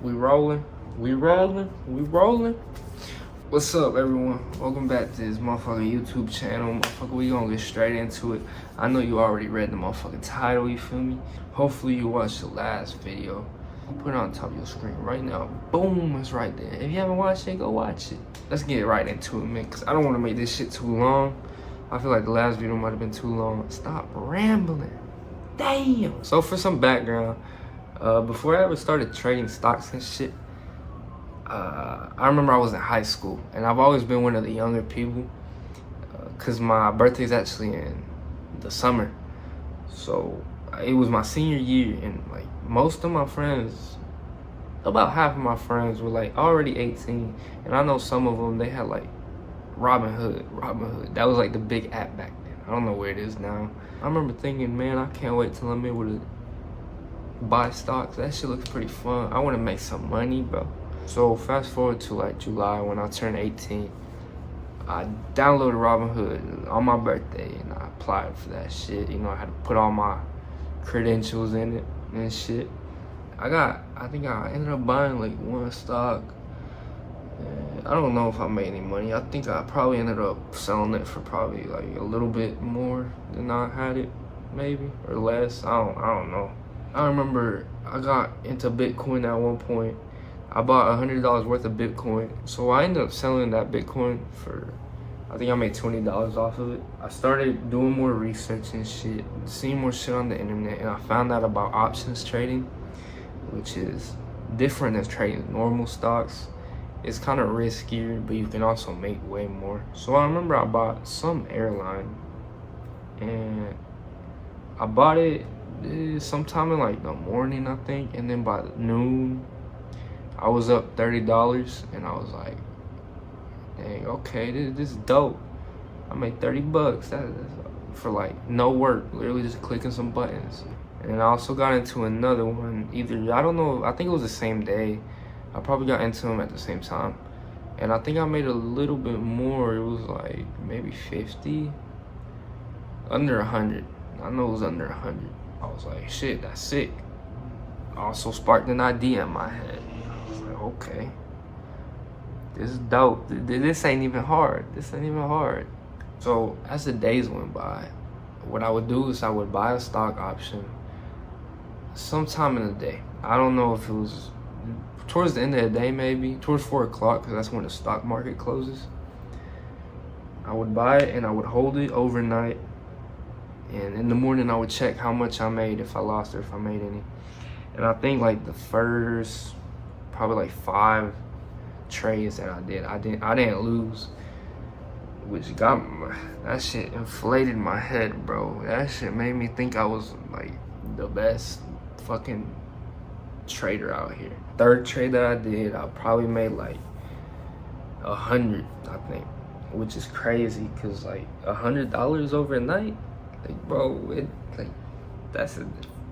We rolling. What's up, everyone? Welcome back to this motherfucking YouTube channel. Motherfucker, we gonna get straight into it. I know you already read the motherfucking title, you feel me? Hopefully you watched the last video. I'll put it on top of your screen right now. Boom, it's right there. If you haven't watched it, go watch it. Let's get right into it, man, because I don't want to make this shit too long. I feel like the last video might have been too long. Stop rambling. Damn. So for some background, before I ever started trading stocks and shit, I remember I was in high school, and I've always been one of the younger people, cause my birthday's actually in the summer. So it was my senior year, and like most of my friends, about half of my friends were like already 18, and I know some of them, they had like RobinHood. That was like the big app back then. I don't know where it is now. I remember thinking, man, I can't wait till I'm able to buy stocks. That shit looks pretty fun. I want to make some money, bro. So fast forward to like July when I turned 18. I downloaded Robinhood on my birthday and I applied for that shit. You know, I had to put all my credentials in it and shit. I think I ended up buying like one stock. And I don't know if I made any money. I think I probably ended up selling it for probably like a little bit more than I had it, maybe, or less. I don't know. I remember I got into Bitcoin at one point. I bought $100 worth of Bitcoin. So I ended up selling that Bitcoin for, I think I made $20 off of it. I started doing more research and shit, seeing more shit on the internet, and I found out about options trading, which is different than trading normal stocks. It's kind of riskier, but you can also make way more. So I remember I bought some airline, and I bought it sometime in like the morning, I think, and then by noon, I was up $30, and I was like, dang, okay, this is dope. I made 30 bucks that's for like no work, literally just clicking some buttons. And then I also got into another one, I don't know, I think it was the same day. I probably got into them at the same time. And I think I made a little bit more. It was like maybe 50, under 100. I know it was under 100. I was like, shit, that's sick. Also sparked an idea in my head. Okay, this is dope. This ain't even hard. So as the days went by, what I would do is I would buy a stock option sometime in the day. I don't know if it was towards the end of the day, maybe towards 4 o'clock, because that's when the stock market closes. I would buy it and I would hold it overnight, and in the morning I would check how much I made, if I lost or if I made any. And I think like the first probably like 5 trades that I didn't lose, which got that shit inflated my head, bro. That shit made me think I was like the best fucking trader out here. Third trade that I did, I probably made like 100, I think, which is crazy, cause like $100 overnight, like, bro,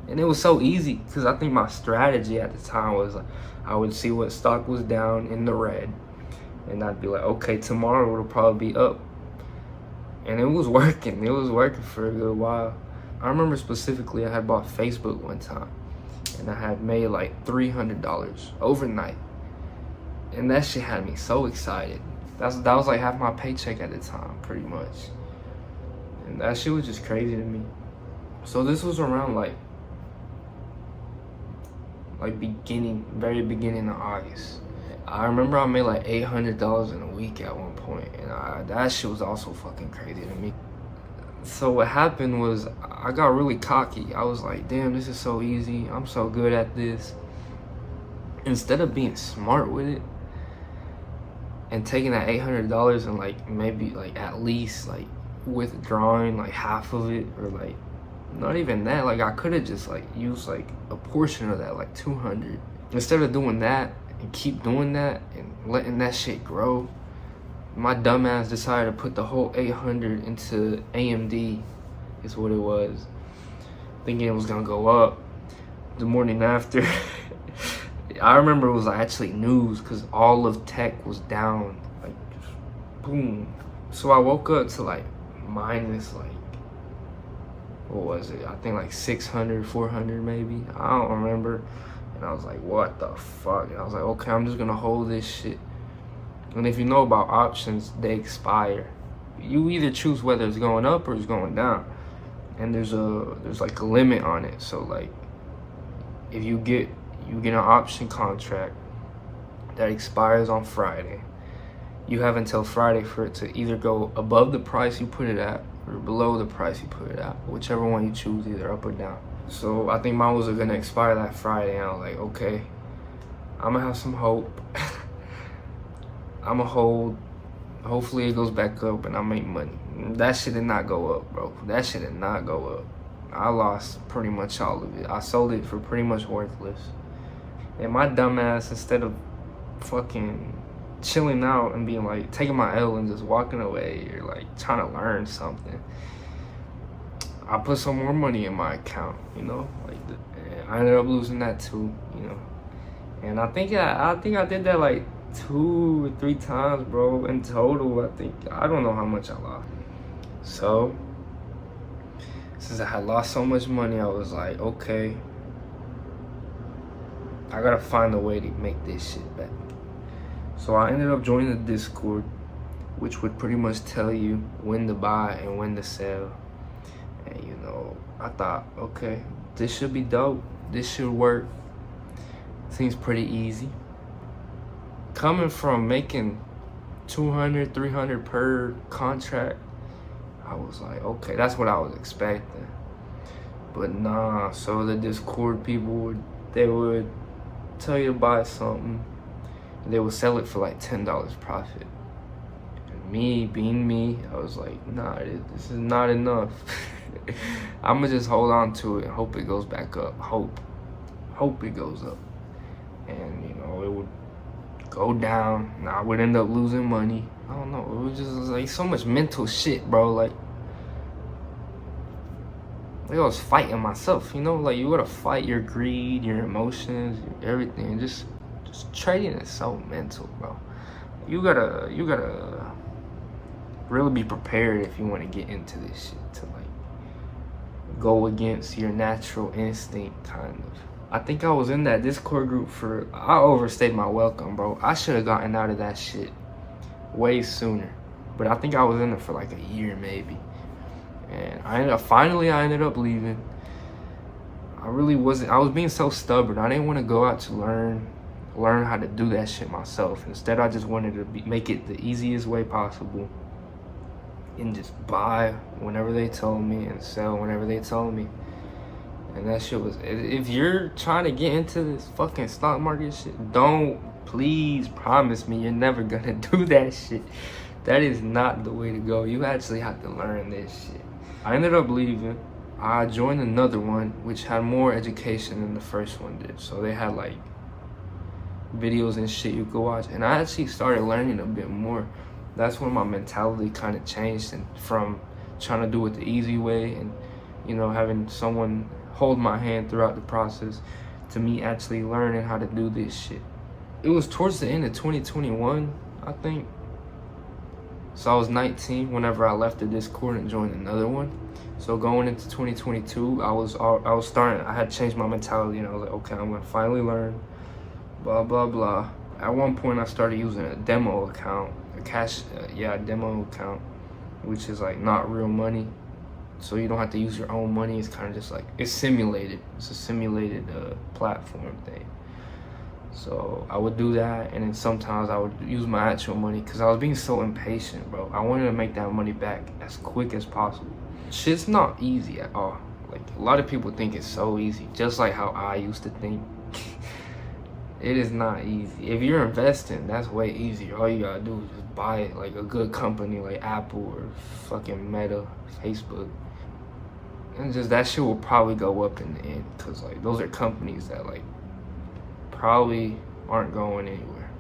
and it was so easy, because I think my strategy at the time was like, I would see what stock was down in the red, and I'd be like, okay, tomorrow it'll probably be up. And it was working for a good while. I remember specifically I had bought Facebook one time, and I had made like $300 overnight. And that shit had me so excited. That was like half my paycheck at the time, pretty much. And that shit was just crazy to me. So this was around like very beginning of August. I remember I made like $800 in a week at one point, and that shit was also fucking crazy to me. So what happened was I got really cocky. I was like, damn, this is so easy. I'm so good at this. Instead of being smart with it and taking that $800 and like maybe like at least like withdrawing like half of it, or like not even that, like I could have just like used like a portion of that, like 200. Instead of doing that and keep doing that and letting that shit grow, my dumbass decided to put the whole 800 into AMD, is what it was, thinking it was gonna go up. The morning after, I remember it was like actually news, because all of tech was down, like just boom. So I woke up to like minus like, what was it? I think like 600, 400 maybe. I don't remember. And I was like, what the fuck? And I was like, okay, I'm just gonna hold this shit. And if you know about options, they expire. You either choose whether it's going up or it's going down. And there's like a limit on it. So like, if you get an option contract that expires on Friday, you have until Friday for it to either go above the price you put it at or below the price you put it at, whichever one you choose, either up or down. So I think mine was gonna expire that Friday, and I was like, okay, I'm gonna have some hope. I'm gonna hold. Hopefully it goes back up and I make money. That shit did not go up, bro. That shit did not go up. I lost pretty much all of it. I sold it for pretty much worthless. And my dumb ass, instead of fucking chilling out and being like, taking my L and just walking away or like trying to learn something, I put some more money in my account, you know? Like, and I ended up losing that too, you know? And I think I did that like 2 or 3 times, bro, in total. I don't know how much I lost. So since I had lost so much money, I was like, okay, I gotta find a way to make this shit back. So I ended up joining the Discord, which would pretty much tell you when to buy and when to sell. And you know, I thought, okay, this should be dope, this should work. Seems pretty easy. Coming from making 200, 300 per contract, I was like, okay, that's what I was expecting. But nah, so the Discord people they would tell you to buy something, and they would sell it for like $10 profit. And me, being me, I was like, nah, this is not enough. I'ma just hold on to it and hope it goes back up. Hope it goes up. And you know, it would go down and I would end up losing money. I don't know, it was just like so much mental shit, bro. Like I was fighting myself, you know? Like you gotta fight your greed, your emotions, everything. Just trading is so mental, bro. You gotta really be prepared if you want to get into this shit, to like go against your natural instinct, kind of. I think I was in that Discord group I overstayed my welcome, bro. I should have gotten out of that shit way sooner. But I think I was in it for like a year, maybe. And I ended up leaving. I was being so stubborn. I didn't want to go out to learn how to do that shit myself. Instead, I just wanted to make it the easiest way possible and just buy whenever they told me and sell whenever they told me. And that shit was, if you're trying to get into this fucking stock market shit, please promise me you're never gonna do that shit. That is not the way to go. You actually have to learn this shit. I ended up leaving. I joined another one which had more education than the first one did. So they had like videos and shit you could watch, and I actually started learning a bit more. That's when my mentality kind of changed, and from trying to do it the easy way and, you know, having someone hold my hand throughout the process, to me actually learning how to do this shit. It was towards the end of 2021, I think. So I was 19 whenever I left the Discord and joined another one. So going into 2022, I had changed my mentality, and I was like, okay, I'm gonna finally learn, blah, blah, blah. At one point I started using a demo account, a demo account, which is like not real money. So you don't have to use your own money. It's kind of just like, it's simulated. It's a simulated platform thing. So I would do that, and then sometimes I would use my actual money because I was being so impatient, bro. I wanted to make that money back as quick as possible. Shit's not easy at all. Like, a lot of people think it's so easy, just like how I used to think. It is not easy. If you're investing, that's way easier. All you gotta do is just buy it, like a good company like Apple or fucking Meta, Facebook. And just that shit will probably go up in the end, because like those are companies that like probably aren't going anywhere.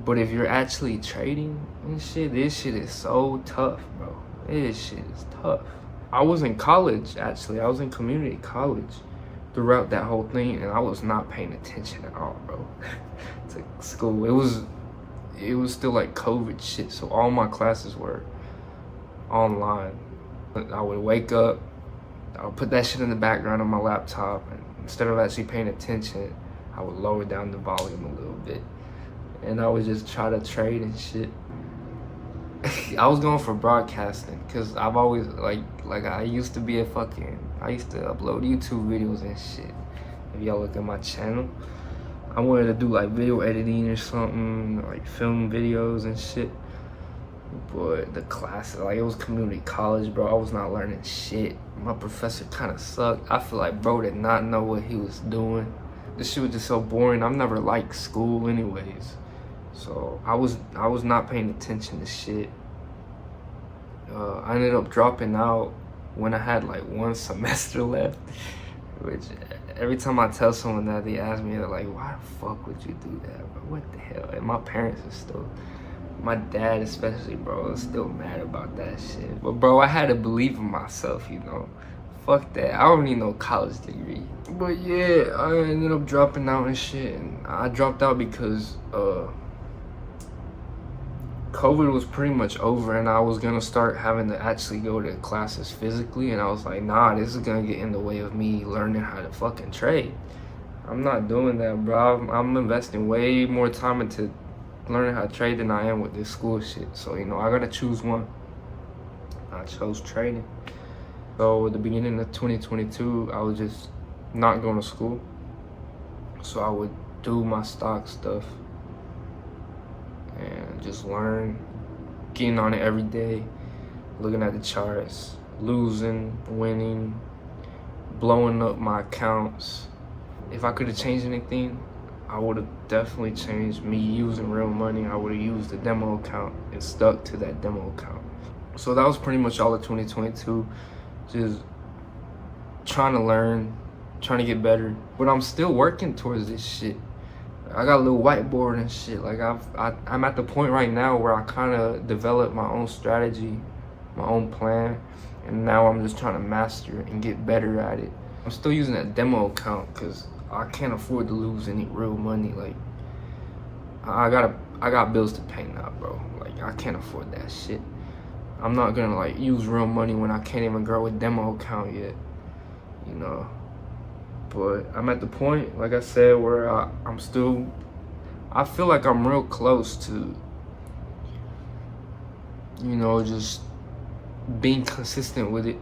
But if you're actually trading and shit, this shit is so tough, bro. This shit is tough. I was in college, actually. I was in community college throughout that whole thing, and I was not paying attention at all, bro, to school. It was still like COVID shit, so all my classes were online. I would wake up, I would put that shit in the background on my laptop, and instead of actually paying attention, I would lower down the volume a little bit, and I would just try to trade and shit. I was going for broadcasting because I've always I used to be I used to upload YouTube videos and shit. If y'all look at my channel, I wanted to do like video editing or something, like film videos and shit. But the class, like, it was community college, bro. I was not learning shit. My professor kind of sucked. I feel like bro did not know what he was doing. This shit was just so boring. I've never liked school anyways. So I was not paying attention to shit. I ended up dropping out when I had like 1 semester left, which every time I tell someone that, they ask me, they're like, why the fuck would you do that, bro? What the hell? And my parents are still, my dad especially, bro, is still mad about that shit. But bro, I had to believe in myself, you know. Fuck that. I don't need no college degree. But yeah, I ended up dropping out and shit. And I dropped out because COVID was pretty much over, and I was gonna start having to actually go to classes physically, and I was like, nah, this is gonna get in the way of me learning how to fucking trade. I'm not doing that, bro. I'm investing way more time into learning how to trade than I am with this school shit. So, you know, I gotta choose one. I chose trading. So at the beginning of 2022, I was just not going to school. So I would do my stock stuff and just learn, getting on it every day, looking at the charts, losing, winning, blowing up my accounts. If I could have changed anything, I would have definitely changed me using real money. I would have used the demo account and stuck to that demo account. So that was pretty much all of 2022. Just trying to learn, trying to get better. But I'm still working towards this shit. I got a little whiteboard and shit. Like I'm at the point right now where I kind of developed my own strategy, my own plan, and now I'm just trying to master it and get better at it. I'm still using that demo account because I can't afford to lose any real money. Like I got bills to pay now, bro. Like I can't afford that shit. I'm not gonna like use real money when I can't even grow a demo account yet, you know. But I'm at the point, like I said, where I feel like I'm real close to, you know, just being consistent with it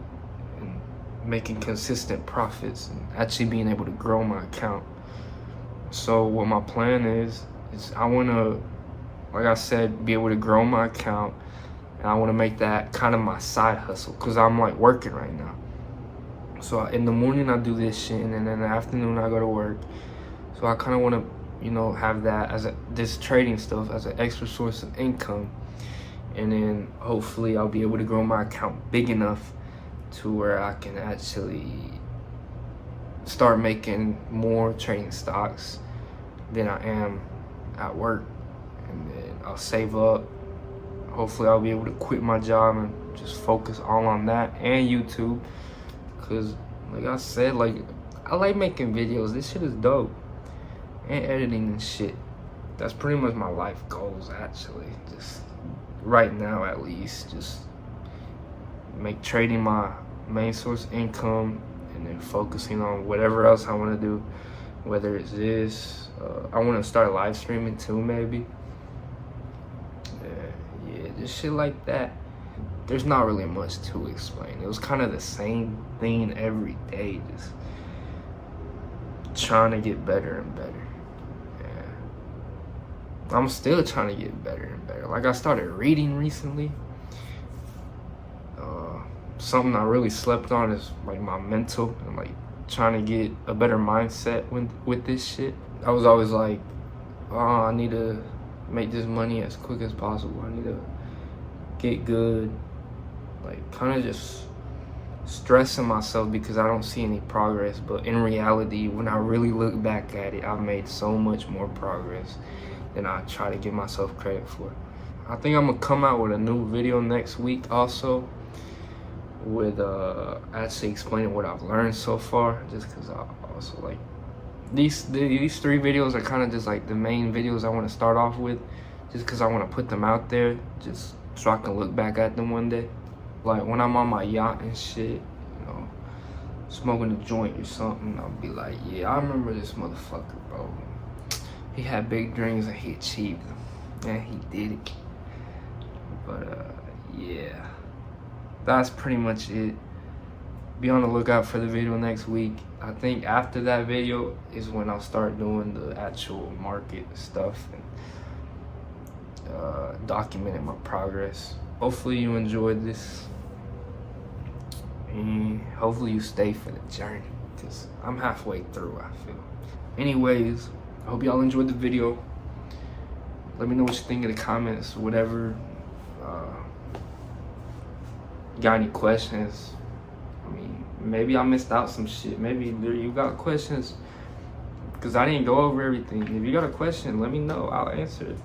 and making consistent profits and actually being able to grow my account. So what my plan is I want to, like I said, be able to grow my account, and I want to make that kind of my side hustle because I'm like working right now. So in the morning I do this shit, and then in the afternoon I go to work. So I kind of want to, you know, have that as this trading stuff as an extra source of income, and then hopefully I'll be able to grow my account big enough to where I can actually start making more trading stocks than I am at work, and then I'll save up. Hopefully I'll be able to quit my job and just focus all on that and YouTube. Cause like I said, like I like making videos. This shit is dope. And editing and shit. That's pretty much my life goals actually. Just right now at least. Just make trading my main source of income, and then focusing on whatever else I want to do. Whether it's this, I want to start live streaming too maybe. Yeah, just shit like that. There's not really much to explain. It was kind of the same thing every day, just trying to get better and better. Yeah. I'm still trying to get better and better. Like I started reading recently. Something I really slept on is like my mental and like trying to get a better mindset with this shit. I was always like, oh, I need to make this money as quick as possible. I need to get good. Like kind of just stressing myself because I don't see any progress. But in reality, when I really look back at it, I've made so much more progress than I try to give myself credit for. I think I'm gonna come out with a new video next week also, with actually explaining what I've learned so far, just because I also like these 3 videos are kind of just like the main videos I want to start off with, just because I want to put them out there just so I can look back at them one day. Like when I'm on my yacht and shit, you know, smoking a joint or something, I'll be like, yeah, I remember this motherfucker, bro. He had big dreams and he achieved them. And he did it. But yeah, that's pretty much it. Be on the lookout for the video next week. I think after that video is when I'll start doing the actual market stuff and documenting my progress. Hopefully you enjoyed this. And hopefully you stay for the journey, because I'm halfway through, I feel. Anyways, I hope y'all enjoyed the video. Let me know what you think in the comments, whatever. Got any questions? I mean, maybe I missed out some shit. Maybe you got questions, because I didn't go over everything. If you got a question, let me know. I'll answer it.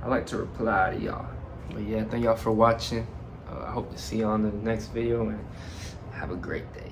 I like to reply to y'all. But yeah, thank y'all for watching. I hope to see you on the next video, and have a great day.